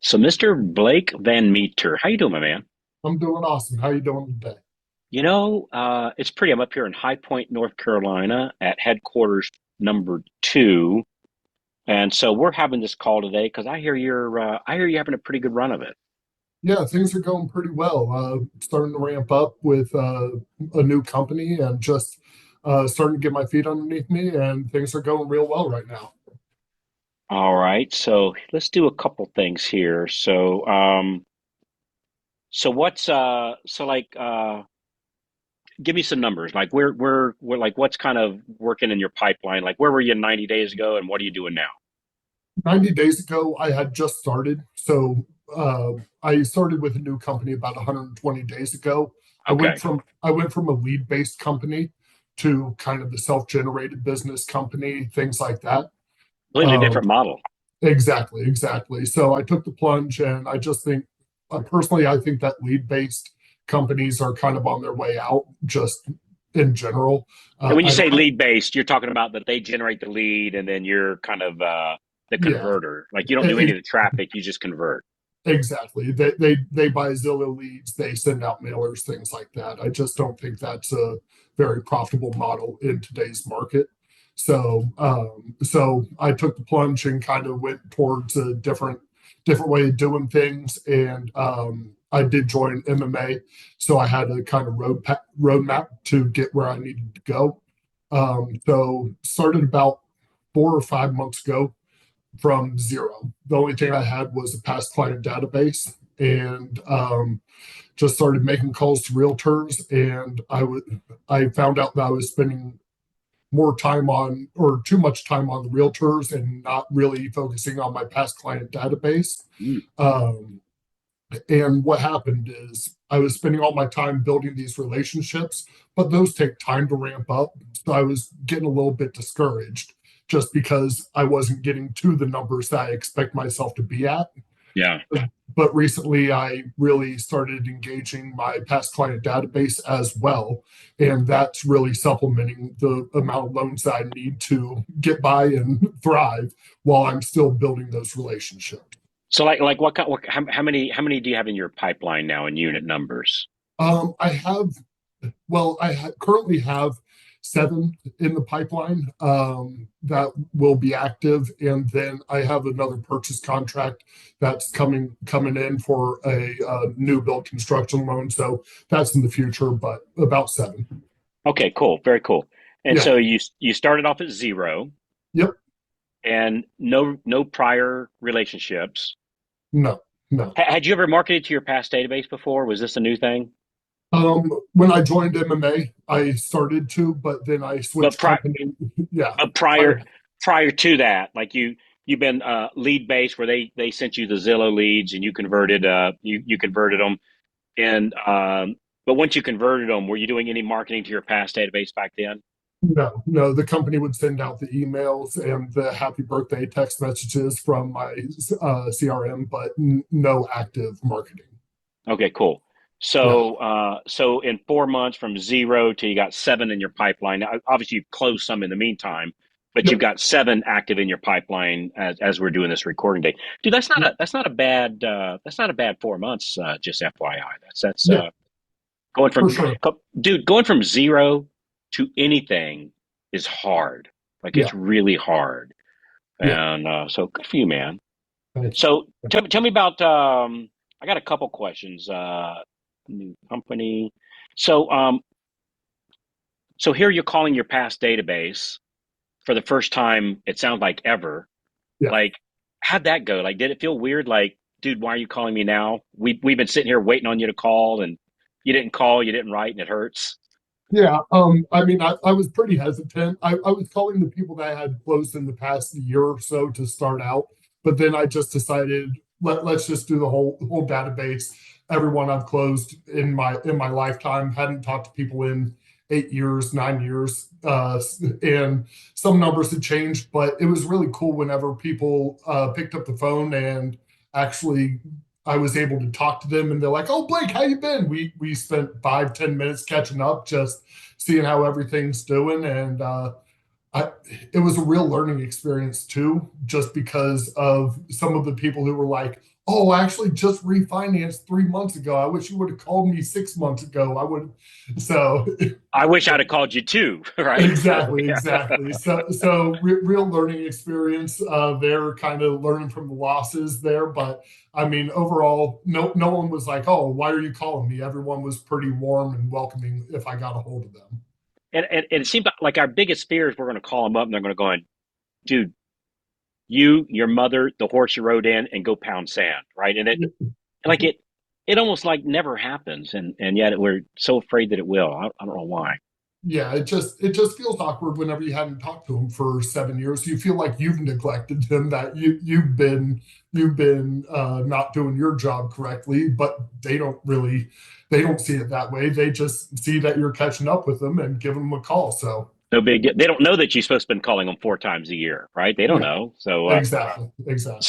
So, Mr. Blake VanMeter, how you doing, my man? I'm doing awesome. How you doing today? It's pretty. I'm up here in High Point, North Carolina, at headquarters number two, and so we're having this call today because I hear you're having a pretty good run of it. Yeah, things are going pretty well. Starting to ramp up with a new company and just starting to get my feet underneath me, and things are going real well right now. All right, so let's do a couple things here. So what's so like give me some numbers. Like we're like what's kind of working in your pipeline? Like where were you 90 days ago, and what are you doing now? 90 days ago, I had just started. I started with a new company about 120 days ago. Okay, I went from a lead-based company to kind of the self-generated business company, things like that. completely Um, different model. exactly. So I took the plunge, and I just think, personally, I think that lead-based companies are kind of on their way out, just in general. And when you I say don't, lead based, you're talking about that they generate the lead and then you're kind of the yeah, converter. Like you don't do any e- of the traffic, you just convert. exactly. They buy Zillow leads, they send out mailers, things like that. I just don't think that's a very profitable model in today's market. So I took the plunge and kind of went towards a different way of doing things. And I did join MMA, so I had a kind of roadmap to get where I needed to go. So started about 4 or 5 months ago from zero. The only thing I had was a past client database, and just started making calls to realtors. And I found out that I was spending more time on, or too much time on, the realtors and not really focusing on my past client database. Mm. Um, and what happened is I was spending all my time building these relationships, but those take time to ramp up. So I was getting a little bit discouraged just because I wasn't getting to the numbers that I expect myself to be at. Yeah. But recently, I really started engaging my past client database as well. And that's really supplementing the amount of loans that I need to get by and thrive while I'm still building those relationships. So how many do you have in your pipeline now in unit numbers? I have currently have 7 in the pipeline that will be active, and then I have another purchase contract that's coming in for a new build construction loan. So that's in the future, but about 7. Okay, cool. Very cool. And Yeah. so you started off at zero Yep. and no prior relationships. No. No. Had you ever marketed to your past database before? Was this a new thing? When I joined MMA, I started to, but then I But switched pri company. Yeah. But I, prior to that, like you've been lead based where they sent you the Zillow leads and you converted them and but once you converted them, were you doing any marketing to your past database back then? No, the company would send out the emails and the happy birthday text messages from my CRM, but no active marketing. Okay, cool. Yeah. So in 4 months from zero to you got seven in your pipeline. Now, obviously you've closed some in the meantime, but you've Yep. got seven active in your pipeline as we're doing this recording day. Dude, that's not a bad 4 months. Just FYI, that's Yeah, going for from sure. going from zero to anything is hard. Like Yeah. it's really hard, Yeah. and so good for you, man. Thank you. So tell me about. I got a couple questions. New company. So so here you're calling your past database for the first time. It sounds like ever. Yeah. Like how'd that go? Like did it feel weird? Like dude, why are you calling me now? We've been sitting here waiting on you to call, and you didn't call, you didn't write, and it hurts. Yeah. I mean, I was pretty hesitant. I was calling the people that I had closed in the past year or so to start out, but then I just decided let's just do the whole database. Everyone I've closed in my lifetime. Hadn't talked to people in 8 years, 9 years, and some numbers had changed, but it was really cool whenever people picked up the phone and actually I was able to talk to them, and they're like, "Oh, Blake, how you been?" We spent 5, 10 minutes catching up, just seeing how everything's doing, and I, it was a real learning experience too, just because of some of the people who were like, "Oh, I actually just refinanced 3 months ago. I wish you would have called me 6 months ago. I would." So I wish I'd have called you too, right? So exactly, yeah. exactly. So real learning experience. They're kind of learning from the losses there, but I mean, overall, no one was like, "Oh, why are you calling me?" Everyone was pretty warm and welcoming if I got a hold of them. And it seemed like our biggest fear is we're going to call them up and they're going to go in, dude, you, your mother, the horse you rode in, and go pound sand, right? And it like it almost like never happens, and yet we're so afraid that it will. I don't know why. Yeah, it just feels awkward whenever you haven't talked to him for 7 years. You feel like you've neglected him, that you've been not doing your job correctly, but they don't see it that way. They just see that you're catching up with them and give them a call. So No big deal. They don't know that you're supposed to be calling them 4 times a year, right? They don't yeah, know. So exactly, exactly.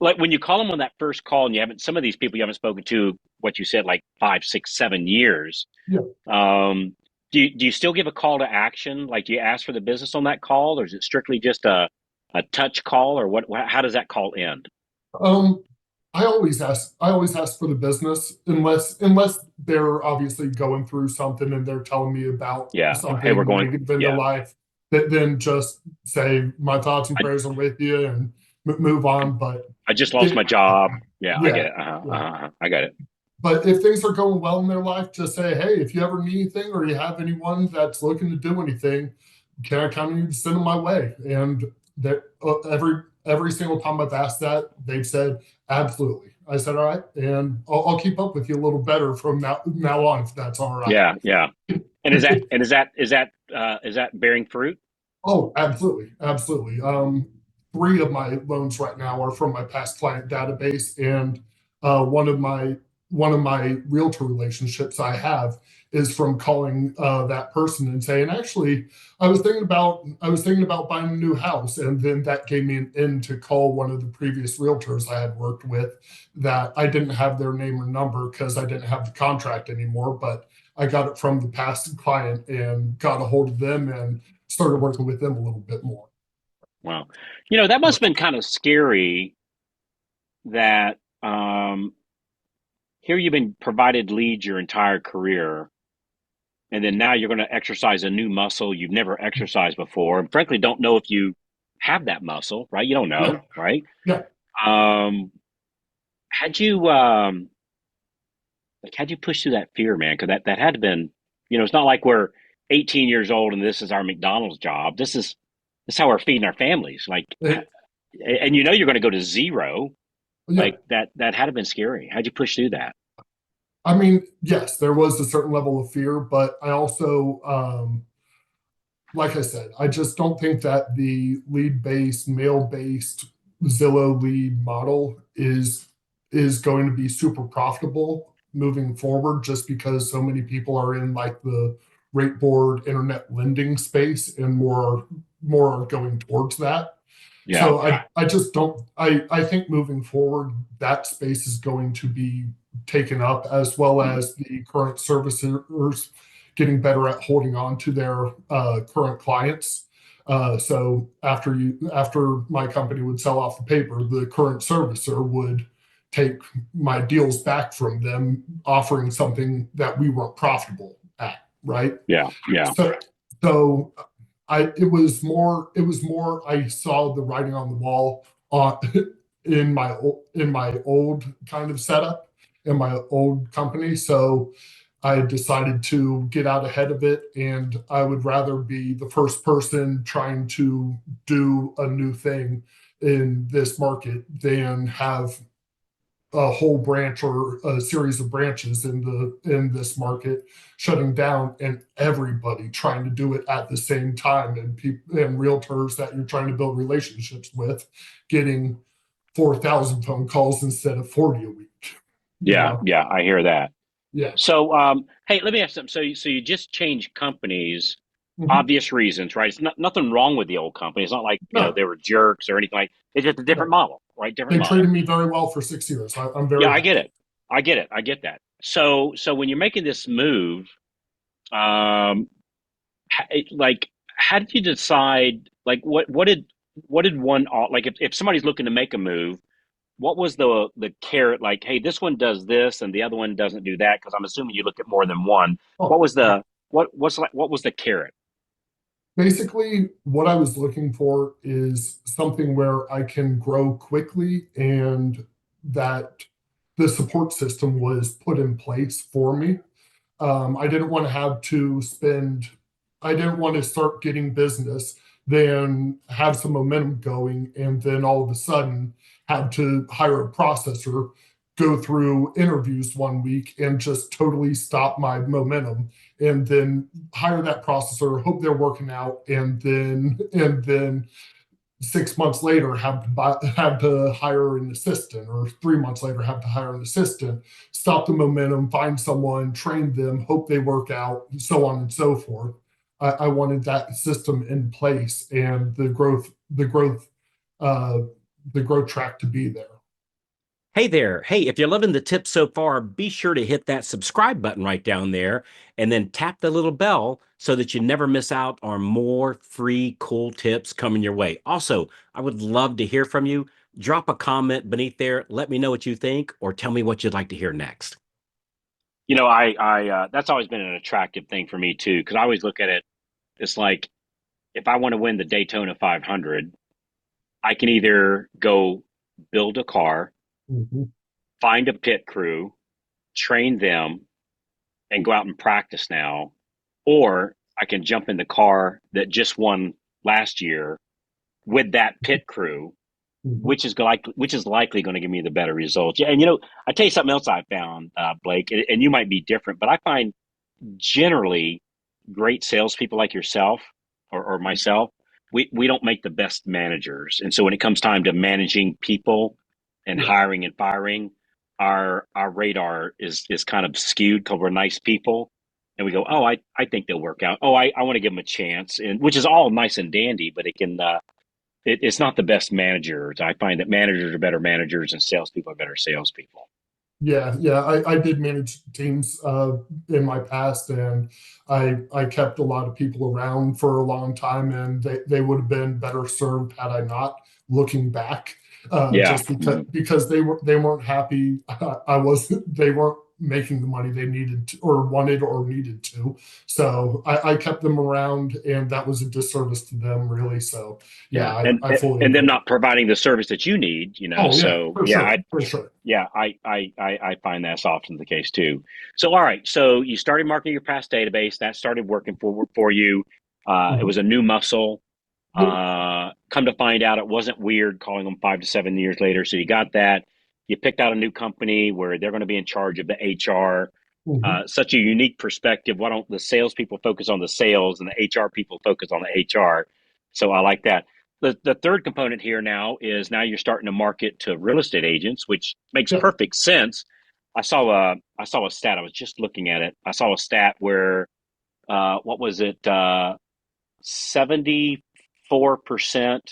like when you call them on that first call, and you haven't some of these people you haven't spoken to, what you said, like 5, 6, 7 years. Yeah. Um, do you still give a call to action? Like, do you ask for the business on that call, or is it strictly just a touch call, or what? How does that call end? Um, I always ask for the business unless they're obviously going through something and they're telling me about Yeah. Hey, we're something going. negative in their Yeah. life, that then just say my thoughts and I, prayers are with you and move on. But I just lost my it, job. Yeah, I get yeah, it. yeah. I got it. But if things are going well in their life, just say, hey, if you ever need anything or you have anyone that's looking to do anything, can I kind of need to send them my way? And that every single time I've asked that, they've said absolutely. I said, all right, and I'll keep up with you a little better from now on if that's all right. Yeah, yeah. And is that bearing fruit? Oh, absolutely, absolutely. Three of my loans right now are from my past client database, and one of my realtor relationships I have is from calling that person and saying, actually, I was thinking about buying a new house, and then that gave me an in to call one of the previous realtors I had worked with. That I didn't have their name or number because I didn't have the contract anymore, but I got it from the past client and got a hold of them and started working with them a little bit more. Wow. That must have been kind of scary that here you've been provided leads your entire career, and then now you're going to exercise a new muscle you've never exercised before, and frankly don't know if you have that muscle, right? You don't Yeah, know, right? yeah, Um, had you how'd you push through that fear, man? Because that had to been, it's not like we're 18 years old and this is our McDonald's job. This is how we're feeding our families. Like, it, and you're going to go to zero. yeah. Like that had to been scary. How'd you push through that? I mean, yes, there was a certain level of fear, but I also, like I said, I just don't think that the lead-based, mail-based Zillow lead model is going to be super profitable moving forward, just because so many people are in like the rate board internet lending space and more are going towards that. Yeah, So I just don't I think moving forward that space is going to be taken up, as well as the current servicers getting better at holding on to their current clients. So after my company would sell off the paper, the current servicer would take my deals back from them, offering something that we weren't profitable at, right? yeah, yeah, So so it was more I saw the writing on the wall on in my old kind of setup in my old company. So I decided to get out ahead of it, and I would rather be the first person trying to do a new thing in this market than have a whole branch or a series of branches in this market shutting down, and everybody trying to do it at the same time, and people and realtors that you're trying to build relationships with getting 4,000 phone calls instead of 40 a week, you yeah, know. yeah. I hear that. Yeah. So, hey, let me ask something. So you just changed companies, Mhm. obvious reasons, right? It's nothing wrong with the old company. It's not like No, they were jerks or anything like. It's just a different no, model, right? Different they model. treated me very well for 6 years. I'm Yeah, very I get happy. it. I get it. I get that. So when you're making this move, um, like how did you decide? Like, what did one like? If somebody's looking to make a move, what was the carrot? Like, hey, this one does this, and the other one doesn't do that. Because I'm assuming you look at more than one. What Oh, was the what was the carrot? basically, what I was looking for is something where I can grow quickly and that the support system was put in place for me. I didn't want to have to spend, I didn't want to start getting business, then have some momentum going, and then all of a sudden have to hire a processor, go through interviews one week, and just totally stop my momentum, and then hire that processor, hope they're working out, and then 6 months later have to hire an assistant, or 3 months later have to hire an assistant, stop the momentum, find someone, train them, hope they work out, so on and so forth. I wanted that system in place and uh, the growth track to be there. Hey there. Hey, if you're loving the tips so far, be sure to hit that subscribe button right down there and then tap the little bell so that you never miss out on more free cool tips coming your way. Also, I would love to hear from you. Drop a comment beneath there. Let me know what you think or tell me what you'd like to hear next. I that's always been an attractive thing for me too, because I always look at it. It's like if I want to win the Daytona 500, I can either go build a car, Mhm. find a pit crew, train them, and go out and practice now, or I can jump in the car that just won last year with that pit crew, Mhm. which is likely going to give me the better results. Yeah, and I tell you something else I found, Blake, and you might be different, but I find generally great salespeople like yourself or myself, we don't make the best managers. And so when it comes time to managing people and Yeah. hiring and firing, our radar is kind of skewed because we're nice people. And we go, oh, I think they'll work out. Oh, I want to give them a chance, and which is all nice and dandy, but it's not the best managers. I find that managers are better managers and salespeople are better salespeople. Yeah, yeah, I did manage teams in my past, and I kept a lot of people around for a long time, and they would have been better served had I not. Looking back, Yeah. just because they weren't happy, I wasn't. They weren't making the money they needed to, or wanted or needed to. So I kept them around, and that was a disservice to them, really. So yeah, Yeah, I fully and them agree. not providing the service that you need, Oh yeah, So for yeah, sure, for sure. I find that's often the case too. So all right, so you started marketing your past database. That started working for you. It Mhm. was a new muscle. Yep. Come to find out, it wasn't weird calling them 5 to 7 years later. So you got that. You picked out a new company where they're going to be in charge of the HR. Mhm. Such a unique perspective. Why don't the salespeople focus on the sales and the HR people focus on the HR? So I like that. The third component here now is now you're starting to market to real estate agents, which makes Yep. perfect sense. I saw a stat. I was just looking at it. I saw a stat where what was it? 74%.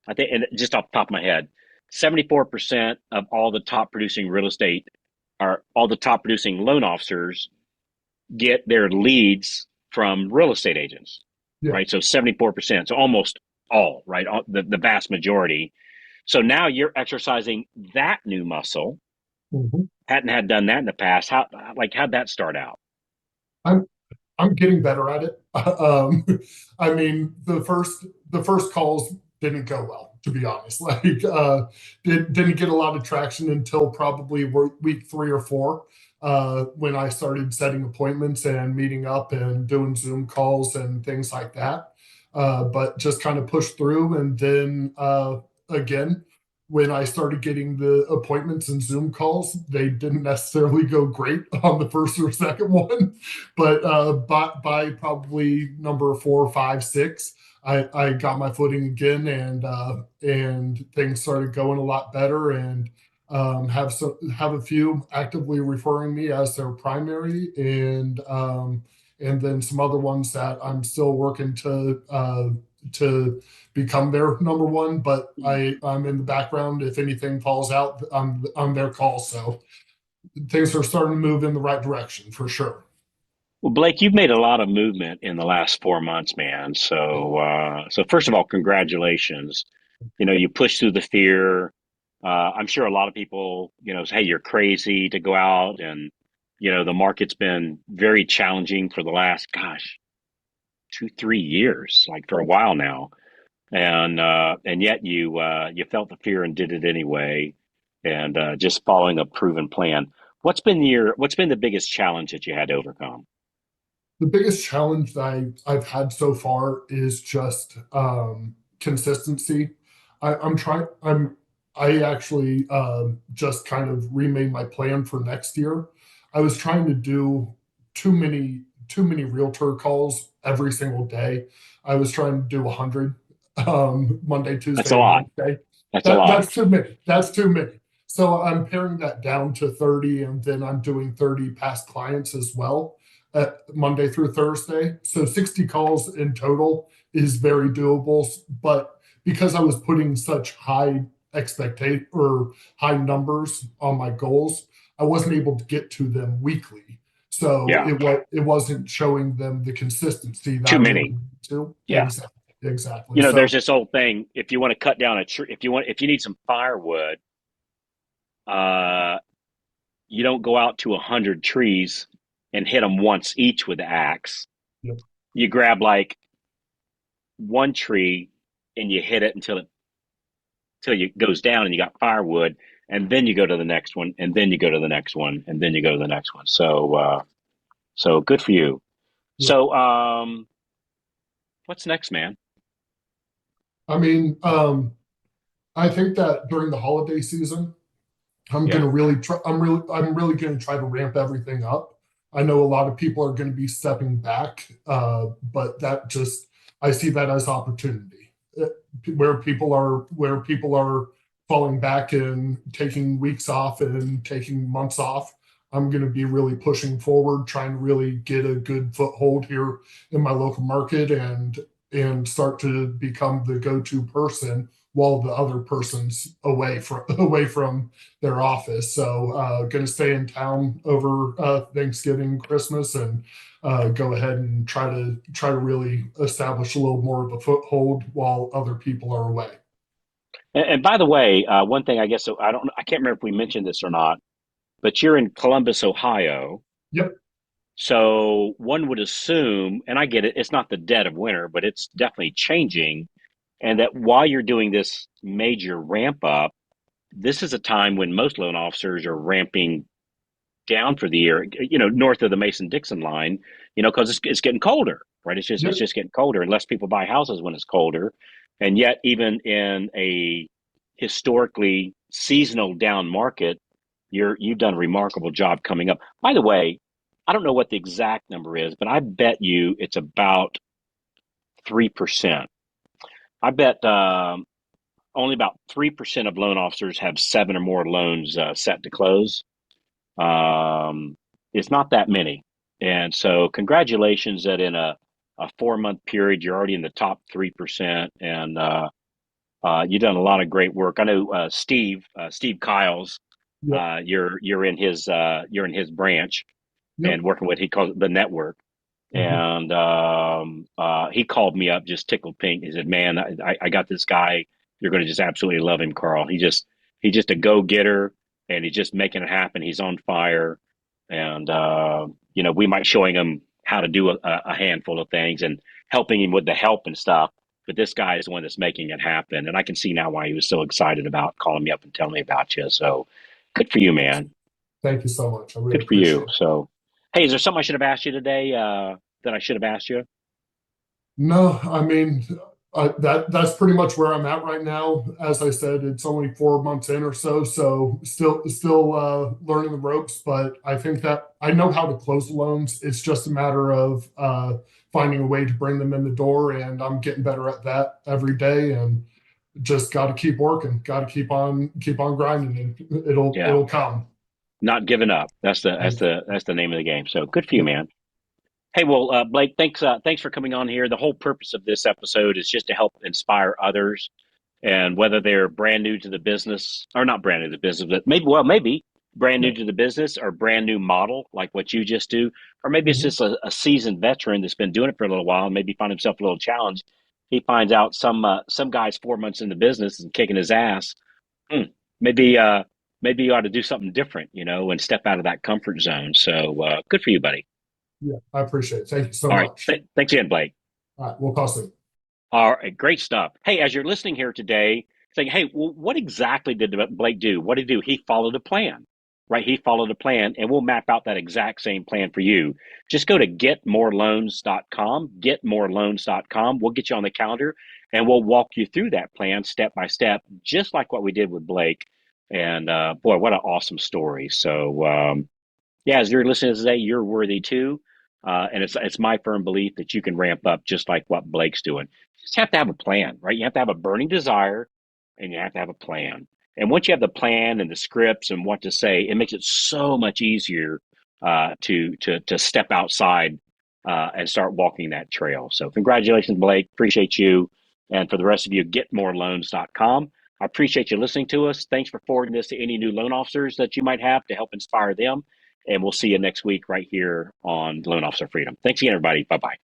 I think, and just off the top of my head, 74% of all the top producing real estate are all the top producing loan officers get their leads from real estate agents, Yeah. right? So 74%, so almost all, right? The vast majority. So now you're exercising that new muscle. Mhm. Hadn't had done that in the past. How'd that start out? I'm I'm getting better at it. I mean, the first calls didn't go well, to be honest. Like, didn't get a lot of traction until probably week 3 or 4, when I started setting appointments and meeting up and doing Zoom calls and things like that. But just kind of pushed through, and then again, when I started getting the appointments and Zoom calls, they didn't necessarily go great on the first or second one. But by probably number 4, 5, 6, I got my footing again, and things started going a lot better, and have a few actively referring me as their primary, and then some other ones that I'm still working to become their number one. But I'm in the background. If anything falls out, I'm their call. So things are starting to move in the right direction for sure. Well, Blake, you've made a lot of movement in the last 4 months, man. So first of all, congratulations. You know, you pushed through the fear. I'm sure a lot of people, say, hey, you're crazy to go out, and the market's been very challenging for the last, gosh, 2, 3 years, like for a while now, and yet you felt the fear and did it anyway, and just following a proven plan. What's been the biggest challenge that you had to overcome? The biggest challenge that I've had so far is just consistency. I'm trying. I actually just kind of remade my plan for next year. I was trying to do too many realtor calls every single day. I was trying to do 100 Monday, That's a Tuesday, and lot. Wednesday. That's a lot. That's too many. That's too many. So I'm paring that down to 30, and then I'm doing 30 past clients as well, Monday through Thursday. So 60 calls in total is very doable. But because I was putting such high expectate or high numbers on my goals, I wasn't able to get to them weekly. So Yeah, it wasn't showing them the consistency that I too really many. need to. Yeah. Exactly. There's So this old thing. If you want to cut down a tree, if you need some firewood, uh, you don't go out to 100 trees and hit them once each with the axe. yeah, You grab like one tree and you hit it until it goes down and you got firewood, and then you go to the next one, and then you go to the next one, and then you go to the next one. So good for you. yeah. So what's next, man? I mean, I think that during the holiday season, I'm Yeah. gonna really try. I'm really gonna try to ramp everything up. I know a lot of people are going to be stepping back, but that just I see that as opportunity, where people are falling back and taking weeks off and taking months off. I'm going to be really pushing forward, trying to really get a good foothold here in my local market and start to become the go-to person while the other person's away from their office. So going to stay in town over Thanksgiving, Christmas, and go ahead and try to really establish a little more of a foothold while other people are away. And by the way, one thing I guess so I can't remember if we mentioned this or not, but you're in Columbus, Ohio. Yep. So one would assume, and I get it, it's not the dead of winter, but it's definitely changing. And that while you're doing this major ramp up, this is a time when most loan officers are ramping down for the year, north of the Mason-Dixon line, because it's getting colder, right? It's Yep. just getting colder, and less people buy houses when it's colder. And yet, even in a historically seasonal down market, you've done a remarkable job coming up. By the way, I don't know what the exact number is, but I bet you it's about 3%. I bet only about 3% of loan officers have seven or more loans set to close. Um, it's not that many. And so, congratulations that in a 4 month period, you're already in the top 3%. And you've done a lot of great work. I know Steve Kiles, Yep. you're in his branch Yep. and working with, he calls it the network. Mhm. And he called me up, just tickled pink. He said, "Man, I got this guy. You're going to just absolutely love him, Carl. He's just a go getter, and he's just making it happen. He's on fire, and we might showing him how to do a handful of things and helping him with the help and stuff. But this guy is the one that's making it happen, and I can see now why he was so excited about calling me up and telling me about you. So, good for you, man. Thank you so much. I really Good for you. appreciate it. So, hey, is there something I should have asked you today that I should have asked you? No, I mean that's pretty much where I'm at right now. As I said, it's only 4 months in or so, so still learning the ropes. But I think that I know how to close the loans. It's just a matter of finding a way to bring them in the door, and I'm getting better at that every day. And just got to keep working, got to keep on grinding, and it'll Yeah, it'll come. not giving up. Thank That's the name of the game. So good for you, you. man. Hey, well, Blake, thanks for coming on here. The whole purpose of this episode is just to help inspire others, and whether they're brand new to the business or not brand new to the business, but maybe, brand new Yeah. to the business or brand new model, like what you just do, or maybe it's Mhm. just a seasoned veteran that's been doing it for a little while and maybe find himself a little challenged. He finds out some guy's 4 months in the business and kicking his ass. Hmm, maybe maybe you ought to do something different, and step out of that comfort zone. So good for you, buddy. Yeah, I appreciate it. Thank you so All right, much. thanks again, Blake. All right, we'll talk soon. All right, great stuff. Hey, as you're listening here today, saying, hey, well, what exactly did Blake do? What did he do? He followed a plan, right? He followed a plan, and we'll map out that exact same plan for you. Just go to getmoreloans.com, getmoreloans.com. We'll get you on the calendar, and we'll walk you through that plan step by step, just like what we did with Blake. And boy, what an awesome story. So, yeah, as you're listening today, you're worthy too. And it's my firm belief that you can ramp up just like what Blake's doing. You just have to have a plan, right? You have to have a burning desire and you have to have a plan. And once you have the plan and the scripts and what to say, it makes it so much easier to step outside and start walking that trail. So congratulations, Blake. Appreciate you. And for the rest of you, getmoreloans.com. I appreciate you listening to us. Thanks for forwarding this to any new loan officers that you might have to help inspire them. And we'll see you next week right here on Loan Officer Freedom. Thanks again, everybody. Bye bye.